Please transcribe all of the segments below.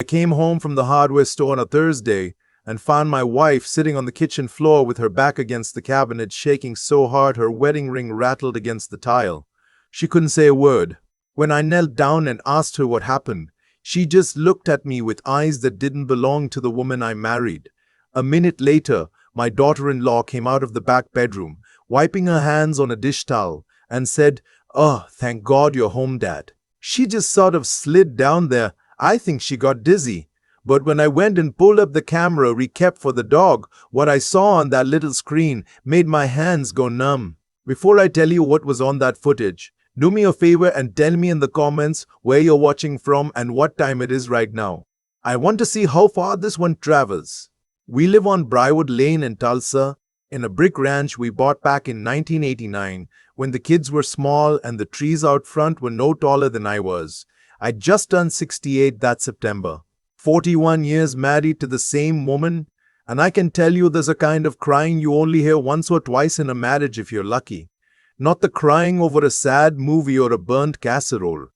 came home from the hardware store on a Thursday and found my wife sitting on the kitchen floor with her back against the cabinet, shaking so hard her wedding ring rattled against the tile. She couldn't say a word. When I knelt down and asked her what happened, she just looked at me with eyes that didn't belong to the woman I married. A minute later, my daughter-in-law came out of the back bedroom, wiping her hands on a dish towel, and said, "Oh, thank God you're home, Dad." She just sort of slid down there. I think she got dizzy. But when I went and pulled up the camera we kept for the dog, what I saw on that little screen made my hands go numb. Before I tell you what was on that footage, do me a favor and tell me in the comments where you're watching from and what time it is right now. I want to see how far this one travels. We live on Briarwood Lane in Tulsa, in a brick ranch we bought back in 1989 when the kids were small and the trees out front were no taller than I was. I just turned 68 that September. 41 years married to the same woman, and I can tell you there's a kind of crying you only hear once or twice in a marriage if you're lucky. Not the crying over a sad movie or a burnt casserole.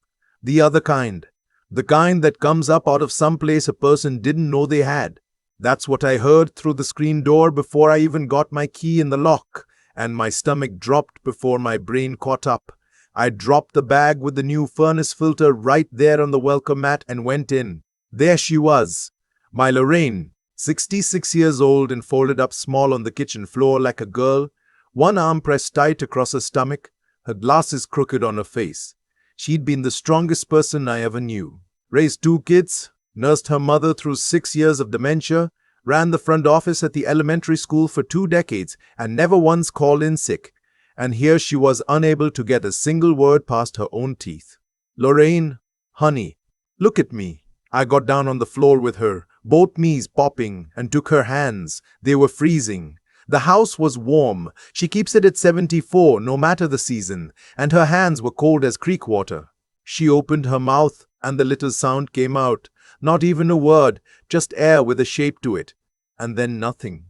The other kind. The kind that comes up out of some place a person didn't know they had. That's what I heard through the screen door before I even got my key in the lock, and my stomach dropped before my brain caught up. I dropped the bag with the new furnace filter right there on the welcome mat and went in. There she was, my Lorraine, 66 years old and folded up small on the kitchen floor like a girl, one arm pressed tight across her stomach, her glasses crooked on her face. She'd been the strongest person I ever knew. Raised 2 kids, nursed her mother through 6 years of dementia, ran the front office at the elementary school for 2 decades and never once called in sick. And here she was unable to get a single word past her own teeth. "Lorraine, honey, look at me." I got down on the floor with her, both knees popping, and took her hands. They were freezing. The house was warm. She keeps it at 74, no matter the season, and her hands were cold as creek water. She opened her mouth, and the little sound came out. Not even a word, just air with a shape to it. And then nothing.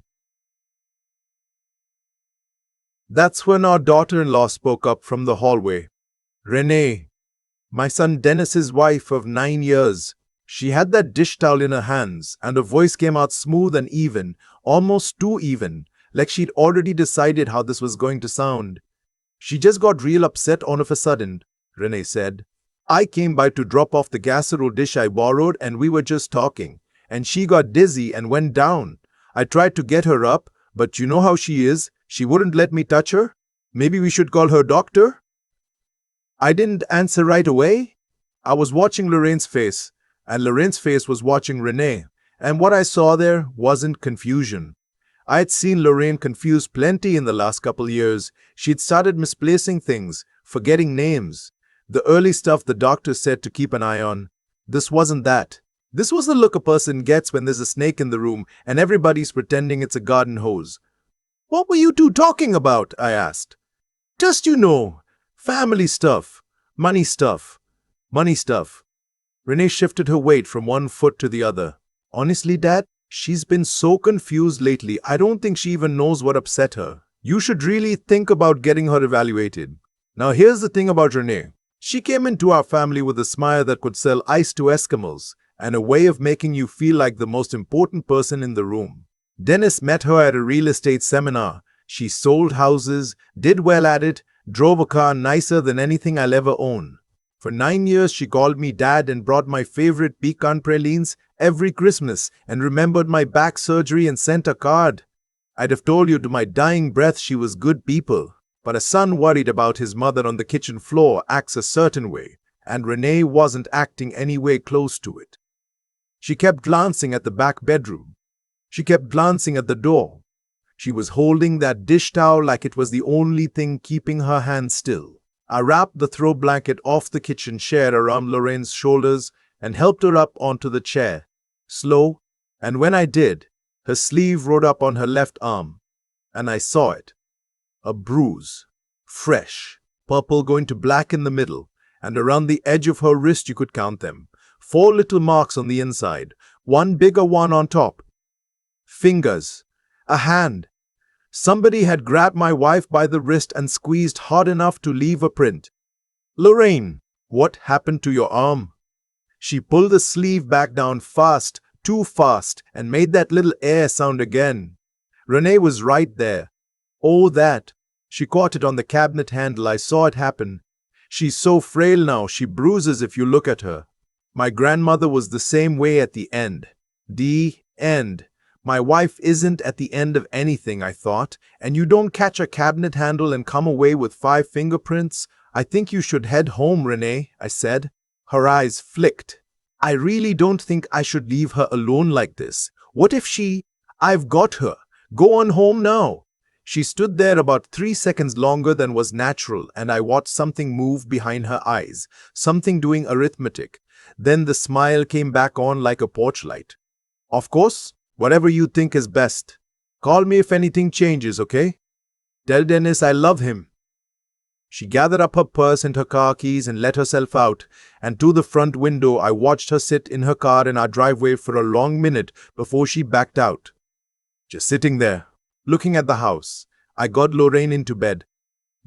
That's when our daughter-in-law spoke up from the hallway. "Renee, my son Dennis's wife of 9 years. She had that dish towel in her hands, and her voice came out smooth and even, almost too even, like she'd already decided how this was going to sound. She just got real upset all of a sudden," Renee said. "I came by to drop off the casserole dish I borrowed, and we were just talking, and she got dizzy and went down. I tried to get her up, but you know how she is. She wouldn't let me touch her. Maybe we should call her doctor?" I didn't answer right away. I was watching Lorraine's face, and Lorraine's face was watching Renee, and what I saw there wasn't confusion. I had seen Lorraine confused plenty in the last couple years. She'd started misplacing things, forgetting names. The early stuff the doctor said to keep an eye on. This wasn't that. This was the look a person gets when there's a snake in the room and everybody's pretending it's a garden hose. "What were you two talking about?" I asked. "Just, family stuff, money stuff, money stuff." Renee shifted her weight from one foot to the other. "Honestly, Dad, she's been so confused lately, I don't think she even knows what upset her. You should really think about getting her evaluated." Now here's the thing about Renee. She came into our family with a smile that could sell ice to Eskimos, and a way of making you feel like the most important person in the room. Dennis met her at a real estate seminar. She sold houses, did well at it, drove a car nicer than anything I'll ever own. For 9 years, she called me Dad and brought my favorite pecan pralines every Christmas and remembered my back surgery and sent a card. I'd have told you to my dying breath she was good people. But a son worried about his mother on the kitchen floor acts a certain way, and Renee wasn't acting any way close to it. She kept glancing at the back bedroom. She kept glancing at the door. She was holding that dish towel like it was the only thing keeping her hand still. I wrapped the throw blanket off the kitchen chair around Lorraine's shoulders and helped her up onto the chair. Slow, and when I did, her sleeve rode up on her left arm, and I saw it. A bruise. Fresh. Purple going to black in the middle, and around the edge of her wrist you could count them. 4 little marks on the inside, one bigger one on top. Fingers. A hand. Somebody had grabbed my wife by the wrist and squeezed hard enough to leave a print. "Lorraine, what happened to your arm?" She pulled the sleeve back down fast, too fast, and made that little air sound again. Renee was right there. Oh, that. She caught it on the cabinet handle. I saw it happen. She's so frail now, she bruises if you look at her. My grandmother was the same way at the end. The end. My wife isn't at the end of anything, I thought, and you don't catch a cabinet handle and come away with 5 fingerprints. I think you should head home, Renee, I said. Her eyes flicked. I really don't think I should leave her alone like this. What if she... I've got her. Go on home now. She stood there about 3 seconds longer than was natural, and I watched something move behind her eyes, something doing arithmetic. Then the smile came back on like a porch light. Of course, whatever you think is best. Call me if anything changes, okay? Tell Dennis I love him. She gathered up her purse and her car keys and let herself out, and to the front window I watched her sit in her car in our driveway for a long minute before she backed out. Just sitting there, looking at the house, I got Lorraine into bed,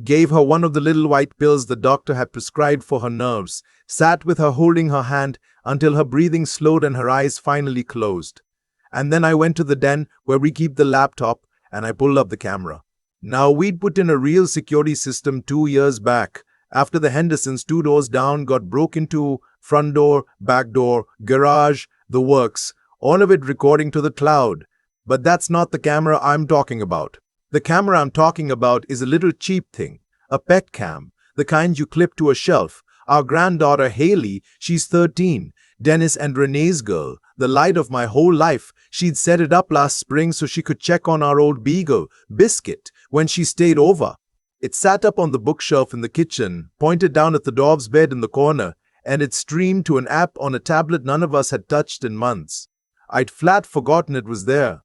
gave her one of the little white pills the doctor had prescribed for her nerves, sat with her holding her hand until her breathing slowed and her eyes finally closed. And then I went to the den where we keep the laptop and I pulled up the camera. Now, we'd put in a real security system 2 years back, after the Hendersons 2 doors down got broke into, front door, back door, garage, the works, all of it recording to the cloud. But that's not the camera I'm talking about. The camera I'm talking about is a little cheap thing, a pet cam, the kind you clip to a shelf. Our granddaughter Haley, she's 13, Dennis and Renee's girl, the light of my whole life. She'd set it up last spring so she could check on our old beagle, Biscuit, when she stayed over. It sat up on the bookshelf in the kitchen, pointed down at the dog's bed in the corner, and it streamed to an app on a tablet none of us had touched in months. I'd flat forgotten it was there.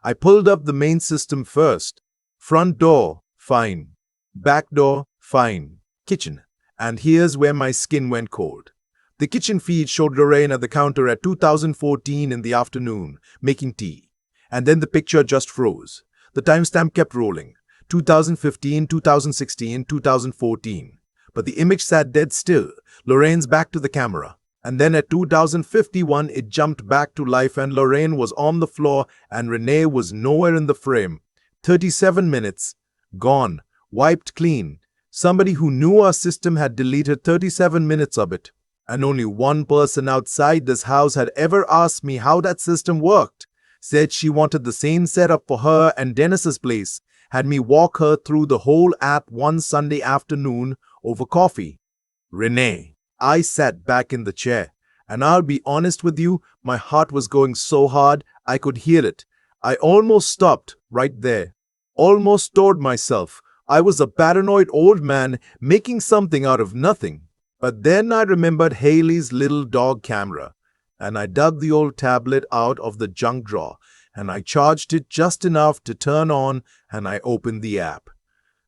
I pulled up the main system first. Front door, fine. Back door, fine. Kitchen. And here's where my skin went cold. The kitchen feed showed Lorraine at the counter at 2014 in the afternoon, making tea. And then the picture just froze. The timestamp kept rolling. 2015, 2016, 2014. But the image sat dead still, Lorraine's back to the camera. And then at 2051, it jumped back to life and Lorraine was on the floor and Renee was nowhere in the frame. 37 minutes. Gone. Wiped clean. Somebody who knew our system had deleted 37 minutes of it. And only one person outside this house had ever asked me how that system worked. Said she wanted the same setup for her and Dennis's place. Had me walk her through the whole app one Sunday afternoon over coffee. Renee. I sat back in the chair. And I'll be honest with you, my heart was going so hard I could hear it. I almost stopped right there. Almost told myself I was a paranoid old man making something out of nothing. But then I remembered Haley's little dog camera, and I dug the old tablet out of the junk drawer, and I charged it just enough to turn on, and I opened the app.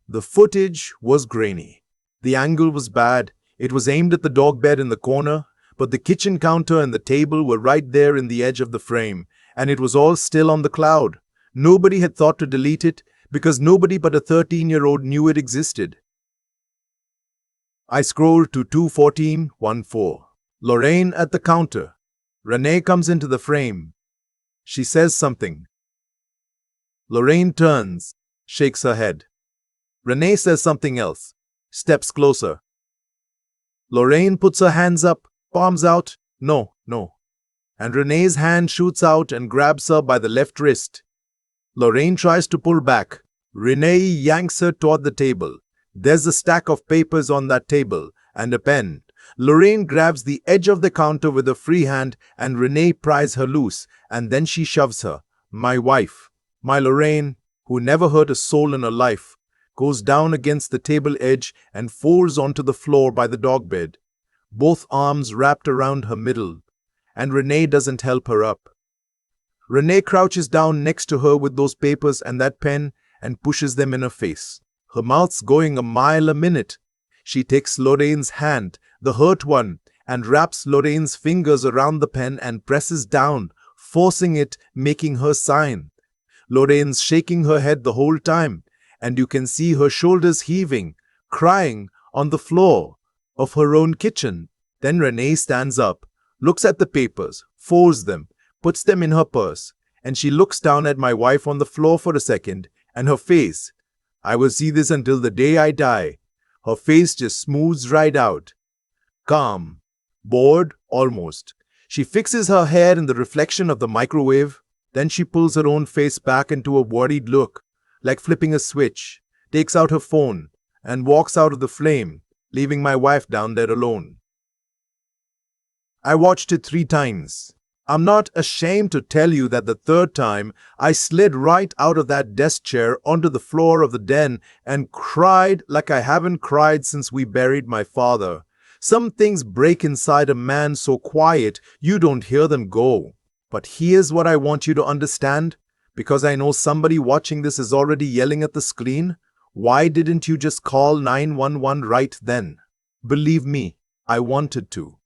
The footage was grainy. The angle was bad. It was aimed at the dog bed in the corner, but the kitchen counter and the table were right there in the edge of the frame, and it was all still on the cloud. Nobody had thought to delete it, because nobody but a 13-year-old knew it existed. I scrolled to 2:14:14. Lorraine at the counter. Renee comes into the frame. She says something. Lorraine turns, shakes her head. Renee says something else, steps closer. Lorraine puts her hands up, palms out. No, no. And Renee's hand shoots out and grabs her by the left wrist. Lorraine tries to pull back. Renee yanks her toward the table. There's a stack of papers on that table and a pen. Lorraine grabs the edge of the counter with a free hand and Renee pries her loose, and then she shoves her. My wife, my Lorraine, who never hurt a soul in her life, goes down against the table edge and falls onto the floor by the dog bed, both arms wrapped around her middle, and Renee doesn't help her up. Renee crouches down next to her with those papers and that pen and pushes them in her face. Her mouth's going a mile a minute. She takes Lorraine's hand, the hurt one, and wraps Lorraine's fingers around the pen and presses down, forcing it, making her sign. Lorraine's shaking her head the whole time, and you can see her shoulders heaving, crying on the floor of her own kitchen. Then Renee stands up, looks at the papers, folds them, puts them in her purse, and she looks down at my wife on the floor for a second, and her face, I will see this until the day I die, her face just smooths right out. Calm, bored, almost. She fixes her hair in the reflection of the microwave, then she pulls her own face back into a worried look, like flipping a switch, takes out her phone, and walks out of the flame, leaving my wife down there alone. I watched it 3 times. I'm not ashamed to tell you that the 3rd time, I slid right out of that desk chair onto the floor of the den and cried like I haven't cried since we buried my father. Some things break inside a man so quiet you don't hear them go. But here's what I want you to understand, because I know somebody watching this is already yelling at the screen. Why didn't you just call 911 right then? Believe me, I wanted to.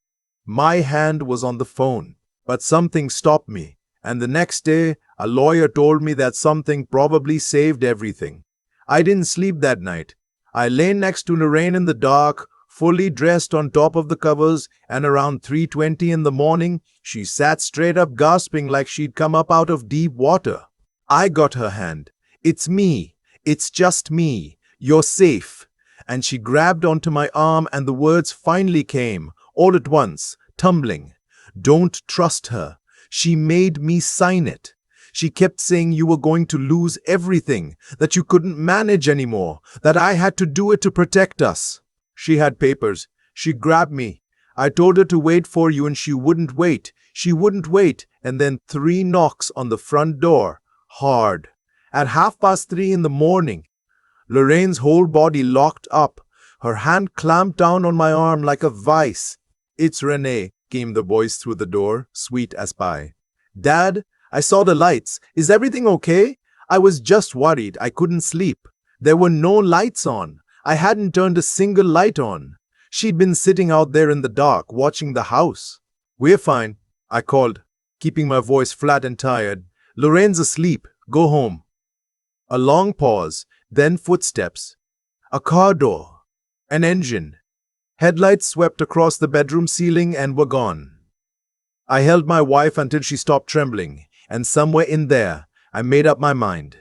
My hand was on the phone, but something stopped me, and the next day, a lawyer told me that something probably saved everything. I didn't sleep that night. I lay next to Lorraine in the dark, fully dressed on top of the covers, and around 3:20 in the morning, she sat straight up gasping like she'd come up out of deep water. I got her hand. It's me. It's just me. You're safe. And she grabbed onto my arm and the words finally came, all at once, tumbling. Don't trust her. She made me sign it. She kept saying you were going to lose everything, that you couldn't manage anymore, that I had to do it to protect us. She had papers. She grabbed me. I told her to wait for you and she wouldn't wait. She wouldn't wait. And then 3 knocks on the front door. Hard. At 3:30 in the morning. Lorraine's whole body locked up. Her hand clamped down on my arm like a vice. It's Renee, came the voice through the door, sweet as pie. Dad, I saw the lights. Is everything okay? I was just worried. I couldn't sleep. There were no lights on. I hadn't turned a single light on. She'd been sitting out there in the dark, watching the house. We're fine, I called, keeping my voice flat and tired. Lorraine's asleep. Go home. A long pause, then footsteps. A car door. An engine. Headlights swept across the bedroom ceiling and were gone. I held my wife until she stopped trembling, and somewhere in there, I made up my mind.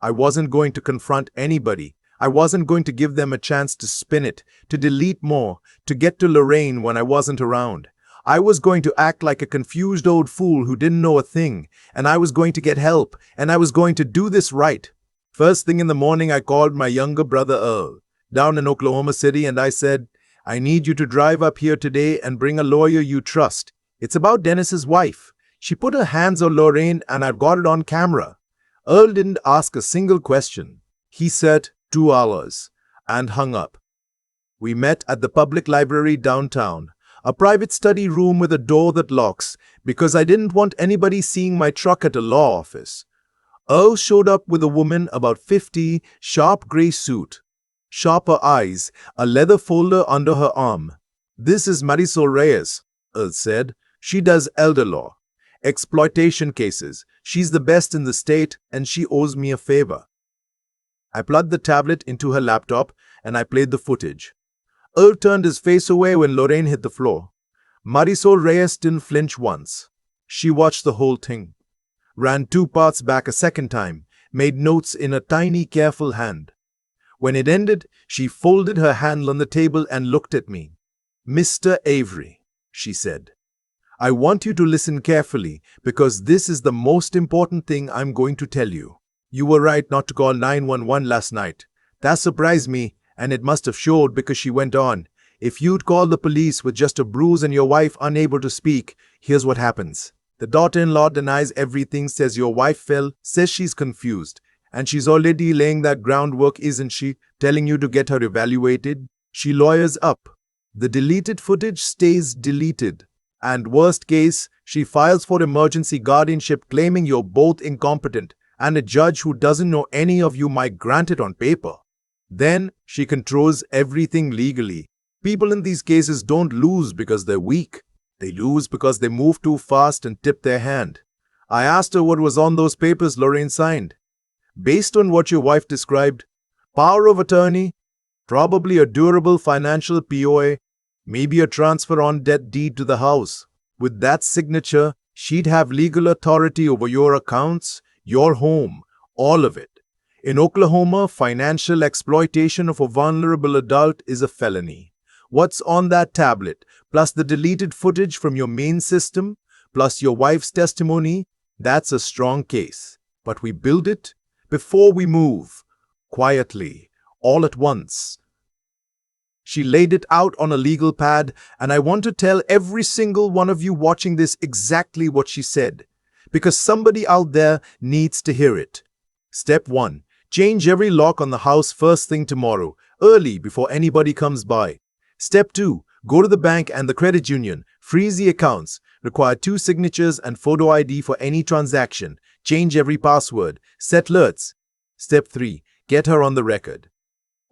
I wasn't going to confront anybody. I wasn't going to give them a chance to spin it, to delete more, to get to Lorraine when I wasn't around. I was going to act like a confused old fool who didn't know a thing, and I was going to get help, and I was going to do this right. First thing in the morning, I called my younger brother Earl, down in Oklahoma City, and I said, I need you to drive up here today and bring a lawyer you trust. It's about Dennis's wife. She put her hands on Lorraine and I've got it on camera. Earl didn't ask a single question. He said 2 hours and hung up. We met at the public library downtown, a private study room with a door that locks, because I didn't want anybody seeing my truck at a law office. Earl showed up with a woman about 50, sharp gray suit, sharper eyes, a leather folder under her arm. This is Marisol Reyes, Earl said. She does elder law, exploitation cases. She's the best in the state and she owes me a favor. I plugged the tablet into her laptop and I played the footage. Earl turned his face away when Lorraine hit the floor. Marisol Reyes didn't flinch once. She watched the whole thing, ran 2 parts back a second time, made notes in a tiny, careful hand. When it ended, she folded her hand on the table and looked at me. Mr. Avery, she said, I want you to listen carefully because this is the most important thing I'm going to tell you. You were right not to call 911 last night. That surprised me, and it must have showed because she went on. If you'd called the police with just a bruise and your wife unable to speak, here's what happens. The daughter-in-law denies everything, says your wife fell, says she's confused. And she's already laying that groundwork, isn't she? Telling you to get her evaluated. She lawyers up. The deleted footage stays deleted. And worst case, she files for emergency guardianship claiming you're both incompetent and a judge who doesn't know any of you might grant it on paper. Then she controls everything legally. People in these cases don't lose because they're weak. They lose because they move too fast and tip their hand. I asked her what was on those papers Lorraine signed. Based on what your wife described, power of attorney, probably a durable financial POA, maybe a transfer on debt deed to the house. With that signature, she'd have legal authority over your accounts, your home, all of it. In Oklahoma, financial exploitation of a vulnerable adult is a felony. What's on that tablet, plus the deleted footage from your main system, plus your wife's testimony, that's a strong case. But we build it before we move, quietly, all at once. She laid it out on a legal pad, and I want to tell every single one of you watching this exactly what she said, because somebody out there needs to hear it. Step 1. Change every lock on the house first thing tomorrow, early before anybody comes by. Step 2. Go to the bank and the credit union, freeze the accounts, require 2 signatures and photo ID for any transaction, change every password, set alerts. Step 3. Get her on the record.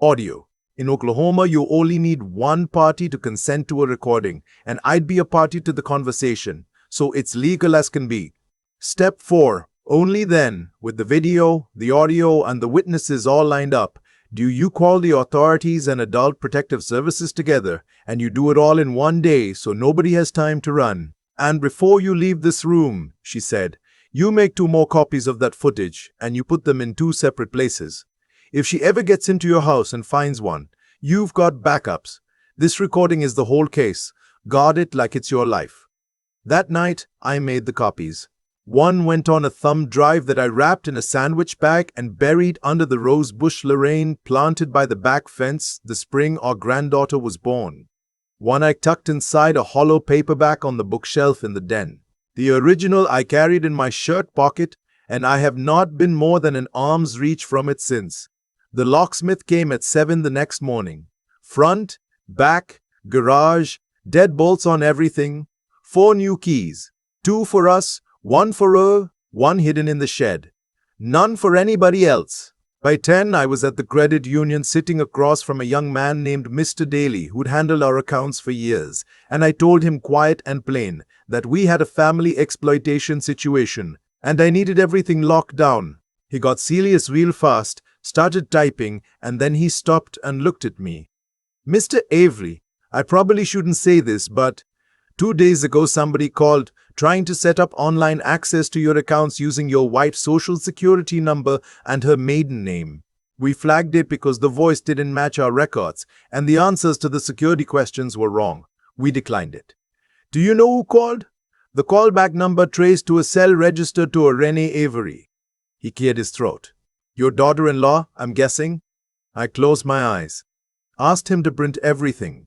Audio. In Oklahoma, you only need one party to consent to a recording, and I'd be a party to the conversation, so it's legal as can be. Step 4. Only then, with the video, the audio, and the witnesses all lined up, do you call the authorities and adult protective services together, and you do it all in one day so nobody has time to run. And before you leave this room, she said, you make 2 more copies of that footage, and you put them in 2 separate places. If she ever gets into your house and finds one, you've got backups. This recording is the whole case. Guard it like it's your life. That night, I made the copies. One went on a thumb drive that I wrapped in a sandwich bag and buried under the rose bush Lorraine planted by the back fence the spring our granddaughter was born. One I tucked inside a hollow paperback on the bookshelf in the den. The original I carried in my shirt pocket, and I have not been more than an arm's reach from it since. The locksmith came at 7 the next morning. Front, back, garage, deadbolts on everything. 4 new keys. 2 for us, 1 for her, 1 hidden in the shed. None for anybody else. By 10, I was at the credit union sitting across from a young man named Mr. Daly who'd handled our accounts for years, and I told him quiet and plain that we had a family exploitation situation and I needed everything locked down. He got serious real fast, started typing, and then he stopped and looked at me. Mr. Avery, I probably shouldn't say this, but 2 days ago somebody called trying to set up online access to your accounts using your wife's social security number and her maiden name. We flagged it because the voice didn't match our records and the answers to the security questions were wrong. We declined it. Do you know who called? The callback number traced to a cell registered to a Renee Avery. He cleared his throat. Your daughter-in-law, I'm guessing? I closed my eyes. Asked him to print everything.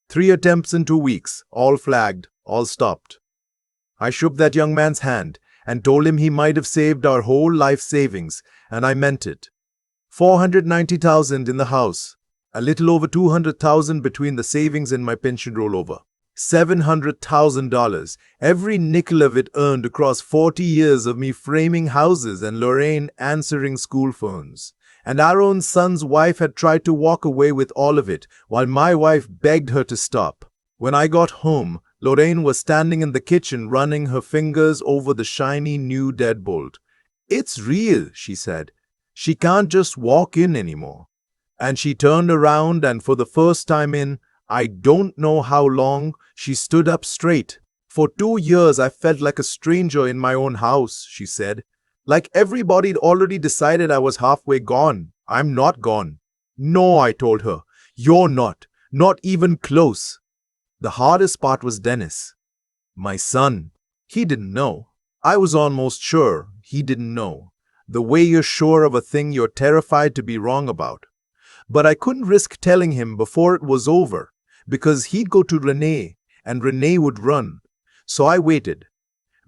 3 attempts in 2 weeks, all flagged, all stopped. I shook that young man's hand and told him he might have saved our whole life savings, and I meant it. $490,000 in the house, a little over $200,000 between the savings and my pension rollover. $700,000, every nickel of it earned across 40 years of me framing houses and Lorraine answering school phones. And our own son's wife had tried to walk away with all of it, while my wife begged her to stop. When I got home, Lorraine was standing in the kitchen running her fingers over the shiny new deadbolt. It's real, she said. She can't just walk in anymore. And she turned around and for the first time in, I don't know how long, she stood up straight. For 2 years I felt like a stranger in my own house, she said. Like everybody'd already decided I was halfway gone. I'm not gone. No, I told her. You're not. Not even close. The hardest part was Dennis. My son. He didn't know. I was almost sure he didn't know. The way you're sure of a thing you're terrified to be wrong about. But I couldn't risk telling him before it was over, because he'd go to Renee, and Renee would run. So I waited.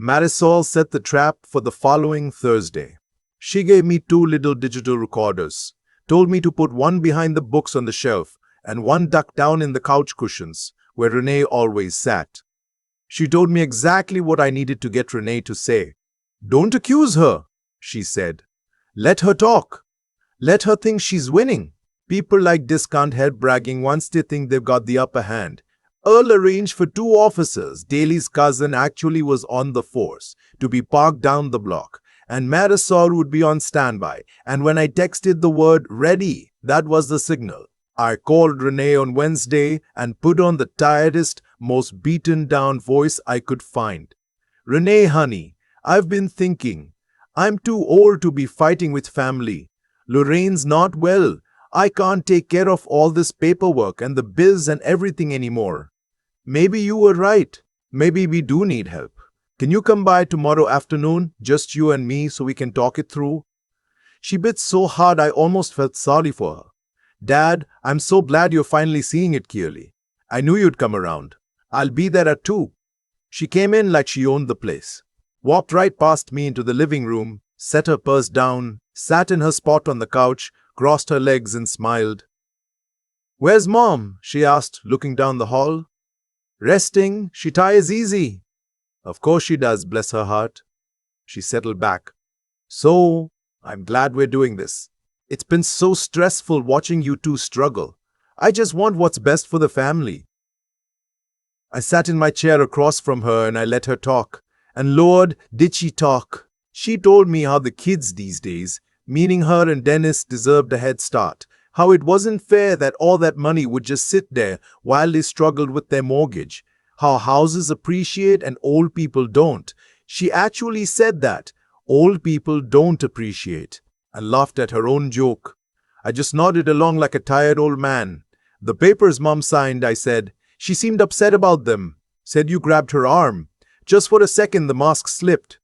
Marisol set the trap for the following Thursday. She gave me 2 little digital recorders, told me to put one behind the books on the shelf and one ducked down in the couch cushions, where Renee always sat. She told me exactly what I needed to get Renee to say. Don't accuse her, she said. Let her talk. Let her think she's winning. People like this can't help bragging once they think they've got the upper hand. Earl arranged for 2 officers. Daly's cousin actually was on the force to be parked down the block, and Marisol would be on standby. And when I texted the word ready, that was the signal. I called Renee on Wednesday and put on the tiredest, most beaten down voice I could find. "Renee, honey, I've been thinking. I'm too old to be fighting with family. Lorraine's not well. I can't take care of all this paperwork and the bills and everything anymore. Maybe you were right. Maybe we do need help. Can you come by tomorrow afternoon, just you and me, so we can talk it through?" She bit so hard I almost felt sorry for her. "Dad, I'm so glad you're finally seeing it clearly. I knew you'd come around. I'll be there at 2. She came in like she owned the place. Walked right past me into the living room, set her purse down, sat in her spot on the couch, crossed her legs and smiled. "Where's Mom?" she asked, looking down the hall. "Resting. She tires easy." "Of course she does, bless her heart." She settled back. "So, I'm glad we're doing this. It's been so stressful watching you two struggle. I just want what's best for the family." I sat in my chair across from her and I let her talk. And Lord, did she talk. She told me how the kids these days, meaning her and Dennis, deserved a head start. How it wasn't fair that all that money would just sit there while they struggled with their mortgage. How houses appreciate and old people don't. She actually said that. Old people don't appreciate. And laughed at her own joke. I just nodded along like a tired old man. "The papers Mom signed," I said. "She seemed upset about them. Said you grabbed her arm. Just for a second the mask slipped.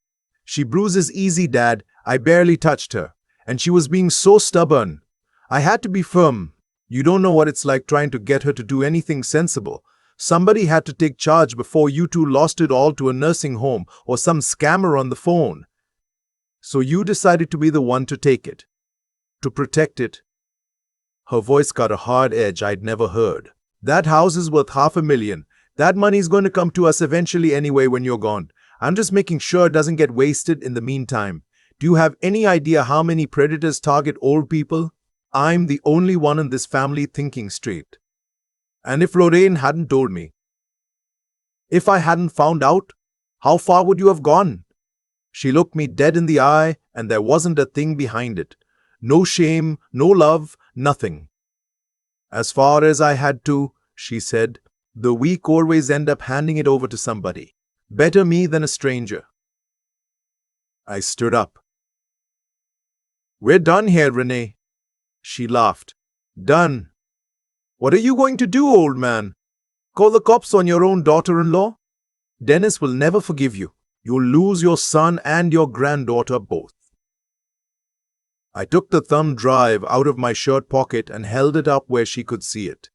She bruises easy, Dad. I barely touched her. And she was being so stubborn. I had to be firm. You don't know what it's like trying to get her to do anything sensible. Somebody had to take charge before you two lost it all to a nursing home or some scammer on the phone. So you decided to be the one to take it. To protect it." Her voice got a hard edge I'd never heard. "That house is worth $500,000. That money's going to come to us eventually anyway when you're gone. I'm just making sure it doesn't get wasted in the meantime. Do you have any idea how many predators target old people? I'm the only one in this family thinking straight. And if Lorraine hadn't told me, if I hadn't found out, how far would you have gone?" She looked me dead in the eye, and there wasn't a thing behind it. No shame, no love, nothing. "As far as I had to," she said. "The weak always end up handing it over to somebody. Better me than a stranger." I stood up. "We're done here, Renee." She laughed. "Done. What are you going to do, old man? Call the cops on your own daughter-in-law? Dennis will never forgive you. You'll lose your son and your granddaughter both." I took the thumb drive out of my shirt pocket and held it up where she could see it.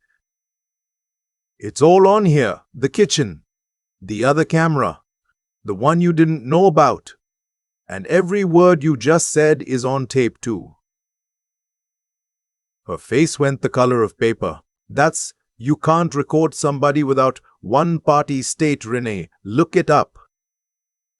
"It's all on here. The kitchen. The other camera. The one you didn't know about. And every word you just said is on tape too." Her face went the color of paper. "That's, you can't record somebody without one-party state, Renee. Look it up."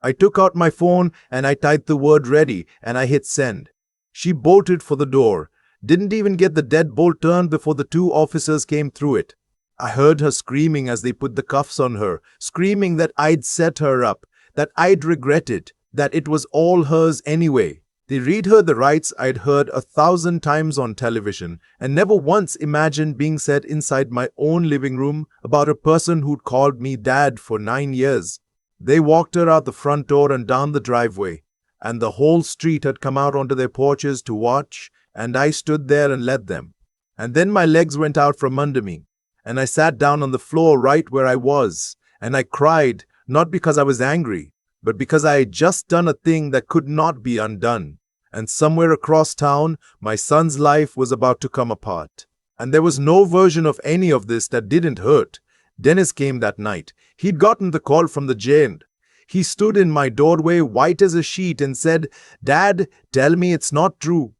I took out my phone and I typed the word ready and I hit send. She bolted for the door. Didn't even get the deadbolt turned before the 2 officers came through it. I heard her screaming as they put the cuffs on her, screaming that I'd set her up, that I'd regret it, that it was all hers anyway. They read her the rights I'd heard 1,000 times on television and never once imagined being said inside my own living room about a person who'd called me Dad for 9 years. They walked her out the front door and down the driveway, and the whole street had come out onto their porches to watch, and I stood there and led them. And then my legs went out from under me, and I sat down on the floor right where I was, and I cried, not because I was angry, but because I had just done a thing that could not be undone. And somewhere across town, my son's life was about to come apart. And there was no version of any of this that didn't hurt. Dennis came that night. He'd gotten the call from the jail. He stood in my doorway white as a sheet and said, "Dad, tell me it's not true."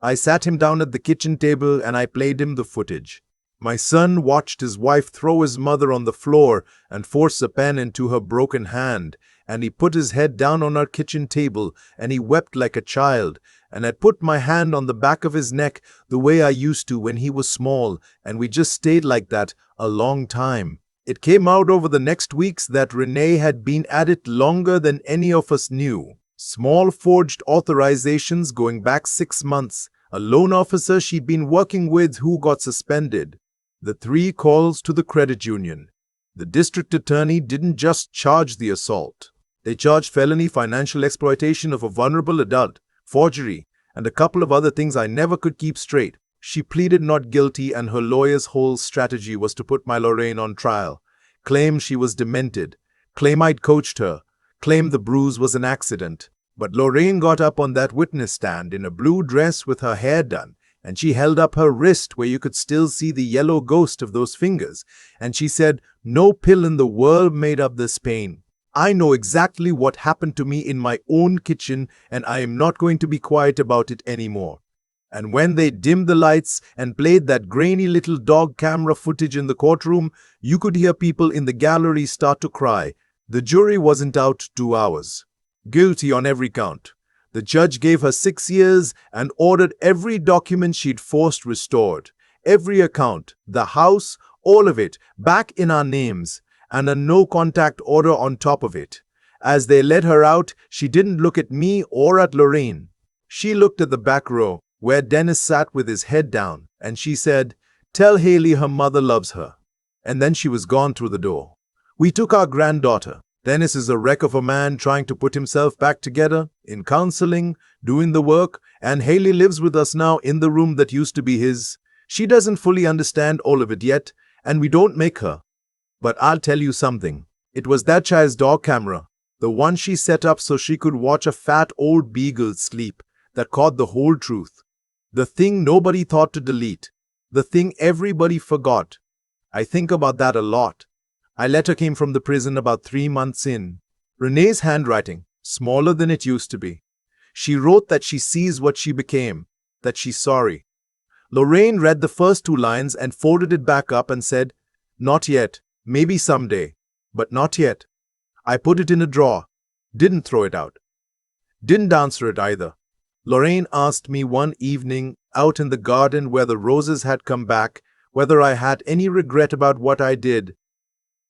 I sat him down at the kitchen table and I played him the footage. My son watched his wife throw his mother on the floor and force a pen into her broken hand, and he put his head down on our kitchen table and he wept like a child, and I put my hand on the back of his neck the way I used to when he was small, and we just stayed like that a long time. It came out over the next weeks that Renee had been at it longer than any of us knew. Small forged authorizations going back 6 months, a loan officer she'd been working with who got suspended, the 3 calls to the credit union. The district attorney didn't just charge the assault. They charged felony financial exploitation of a vulnerable adult, forgery, and a couple of other things I never could keep straight. She pleaded not guilty, and her lawyer's whole strategy was to put my Lorraine on trial, claim she was demented, claim I'd coached her, claim the bruise was an accident. But Lorraine got up on that witness stand in a blue dress with her hair done, and she held up her wrist where you could still see the yellow ghost of those fingers, and she said, "No pill in the world made up this pain. I know exactly what happened to me in my own kitchen, and I am not going to be quiet about it anymore." And when they dimmed the lights and played that grainy little dog camera footage in the courtroom, you could hear people in the gallery start to cry. The jury wasn't out 2 hours. Guilty on every count. The judge gave her 6 years and ordered every document she'd forced restored. Every account, the house, all of it, back in our names, and a no-contact order on top of it. As they let her out, she didn't look at me or at Lorraine. She looked at the back row, where Dennis sat with his head down, and she said, "Tell Haley her mother loves her." And then she was gone through the door. We took our granddaughter. Dennis is a wreck of a man trying to put himself back together, in counseling, doing the work, and Haley lives with us now in the room that used to be his. She doesn't fully understand all of it yet, and we don't make her. But I'll tell you something. It was that child's dog camera, the one she set up so she could watch a fat old beagle sleep, that caught the whole truth. The thing nobody thought to delete. The thing everybody forgot. I think about that a lot. A letter came from the prison about 3 months in. Renee's handwriting, smaller than it used to be. She wrote that she sees what she became, that she's sorry. Lorraine read the first 2 lines and folded it back up and said, "Not yet, maybe someday, but not yet." I put it in a drawer, didn't throw it out. Didn't answer it either. Lorraine asked me one evening out in the garden where the roses had come back whether I had any regret about what I did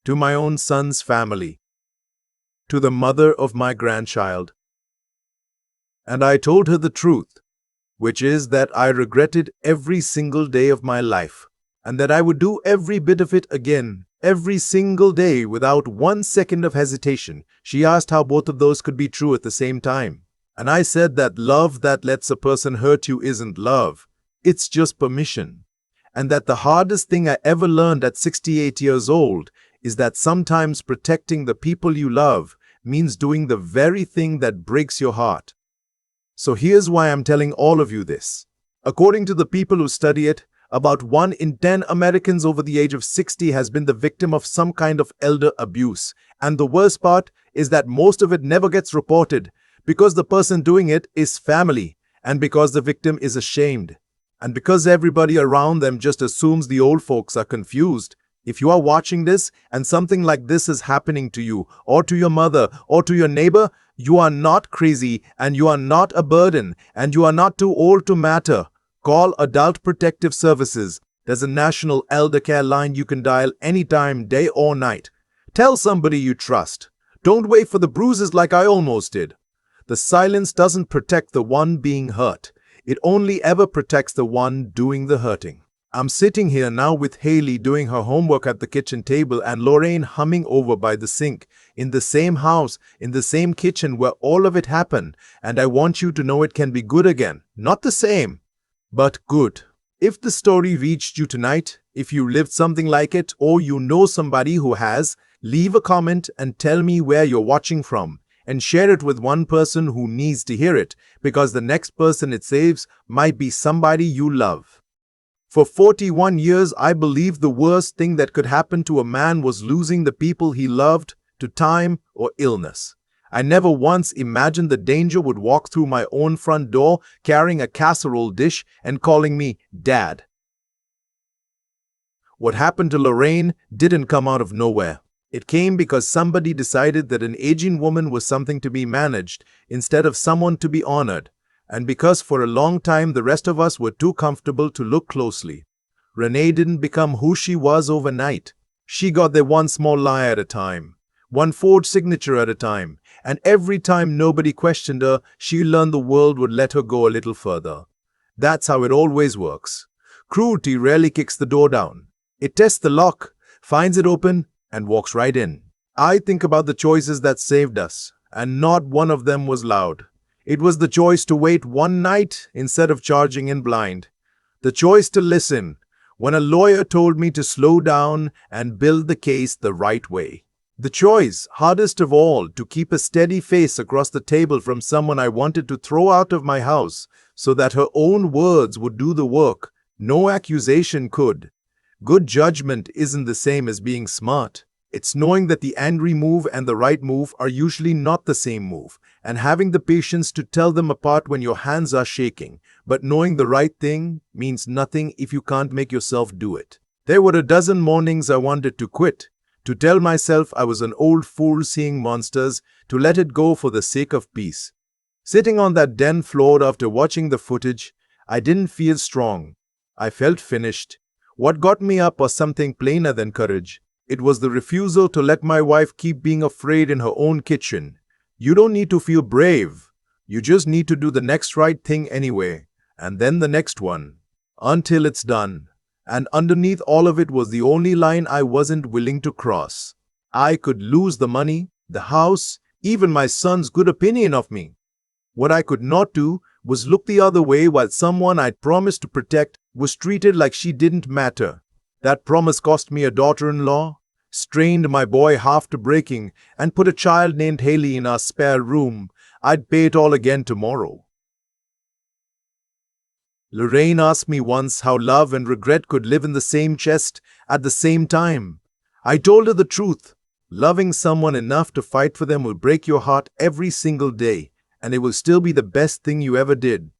to my own son's family, to the mother of my grandchild. And I told her the truth, which is that I regretted every single day of my life, and that I would do every bit of it again, every single day without 1 second of hesitation. She asked how both of those could be true at the same time. And I said that love that lets a person hurt you isn't love, it's just permission. And that the hardest thing I ever learned at 68 years old is that sometimes protecting the people you love means doing the very thing that breaks your heart. So here's why I'm telling all of you this. According to the people who study it, about 1 in 10 Americans over the age of 60 has been the victim of some kind of elder abuse. And the worst part is that most of it never gets reported, because the person doing it is family, and because the victim is ashamed, and because everybody around them just assumes the old folks are confused. If you are watching this and something like this is happening to you, or to your mother, or to your neighbor, you are not crazy, and you are not a burden, and you are not too old to matter. Call Adult Protective Services. There's a national elder care line you can dial anytime, day or night. Tell somebody you trust. Don't wait for the bruises like I almost did. The silence doesn't protect the one being hurt. It only ever protects the one doing the hurting. I'm sitting here now with Haley doing her homework at the kitchen table and Lorraine humming over by the sink, in the same house, in the same kitchen where all of it happened, and I want you to know it can be good again. Not the same, but good. If the story reached you tonight, if you lived something like it, or you know somebody who has, leave a comment and tell me where you're watching from. And share it with one person who needs to hear it, because the next person it saves might be somebody you love. For 41 years, I believed the worst thing that could happen to a man was losing the people he loved to time or illness. I never once imagined the danger would walk through my own front door carrying a casserole dish and calling me Dad. What happened to Lorraine didn't come out of nowhere. It came because somebody decided that an aging woman was something to be managed instead of someone to be honored, and because for a long time the rest of us were too comfortable to look closely. Renee didn't become who she was overnight. She got there one small lie at a time, one forged signature at a time, and every time nobody questioned her, she learned the world would let her go a little further. That's how it always works. Cruelty rarely kicks the door down. It tests the lock, finds it open, and walks right in. I think about the choices that saved us, and not one of them was loud. It was the choice to wait one night instead of charging in blind. The choice to listen when a lawyer told me to slow down and build the case the right way. The choice, hardest of all, to keep a steady face across the table from someone I wanted to throw out of my house so that her own words would do the work. No accusation could. Good judgment isn't the same as being smart. It's knowing that the angry move and the right move are usually not the same move, and having the patience to tell them apart when your hands are shaking. But knowing the right thing means nothing if you can't make yourself do it. There were a dozen mornings I wanted to quit, to tell myself I was an old fool seeing monsters, to let it go for the sake of peace. Sitting on that den floor after watching the footage, I didn't feel strong. I felt finished. What got me up was something plainer than courage. It was the refusal to let my wife keep being afraid in her own kitchen. You don't need to feel brave. You just need to do the next right thing anyway, and then the next one, until it's done. And underneath all of it was the only line I wasn't willing to cross. I could lose the money, the house, even my son's good opinion of me. What I could not do was look the other way while someone I'd promised to protect was treated like she didn't matter. That promise cost me a daughter-in-law, strained my boy half to breaking, and put a child named Haley in our spare room. I'd pay it all again tomorrow. Lorraine asked me once how love and regret could live in the same chest at the same time. I told her the truth. Loving someone enough to fight for them will break your heart every single day, and it will still be the best thing you ever did.